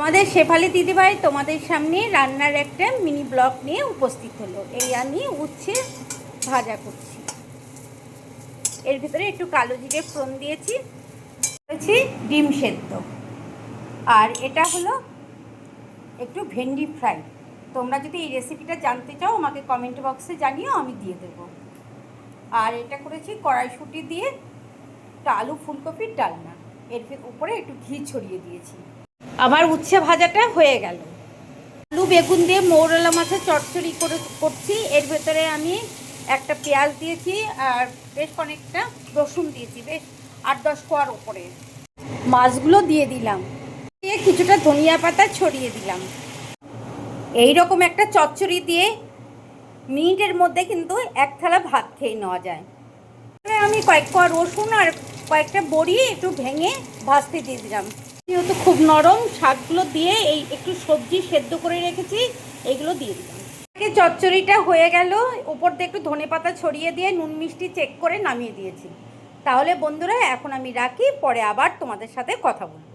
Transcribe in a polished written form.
তোমাদের শেফালি দিদিভাই তোমাদের সামনে রান্নার একটা মিনি ব্লগ নিয়ে উপস্থিত হলো। এই আমি উচ্ছে ভাজা করছি। এর ভিতরে একটু কালো জিরে ফোড়ন দিয়েছি, ডিম সেদ্ধ, আর এটা হলো একটু ভেন্ডি ফ্রাই। তোমরা যদি এই রেসিপিটা জানতে চাও আমাকে কমেন্ট বক্সে জানিও, আমি দিয়ে দেবো। আর এটা করেছি কড়াইশুঁটি দিয়ে একটা আলু ফুলকপির ডালনা, এর উপরে একটু ঘি ছড়িয়ে দিয়েছি। আমার উচ্ছে ভাজাটা হয়ে গেল। আলু বেগুন দিয়ে মৌরলা মাছের চচ্চড়ি করছি। এর ভেতরে আমি একটা পেঁয়াজ দিয়েছি আর বেশ অনেকটা রসুন দিয়েছি, বেশ 8-10 কোয়ার ওপরে। মাছগুলো দিয়ে দিলাম, দিয়ে কিছুটা ধনিয়া পাতা ছড়িয়ে দিলাম। এই রকম একটা চচ্চড়ি দিয়ে মিনিটের মধ্যে কিন্তু এক থালা ভাত খেয়ে নেওয়া যায়। আমি কয়েক কোয়া রসুন আর কয়েকটা বড়ি একটু ভেঙে ভাজতে দিয়ে দিলাম। যেহেতু খুব নরম, শাকগুলো দিয়ে এই একটু সবজি সেদ্ধ করে রেখেছি, এইগুলো দিয়ে দিলাম। চচ্চড়িটা হয়ে গেল, উপর দিয়ে একটু ধনেপাতা ছড়িয়ে দিয়ে নুন মিষ্টি চেক করে নামিয়ে দিয়েছি। তাহলে বন্ধুরা এখন আমি রাখি, পরে আবার তোমাদের সাথে কথা বলবো।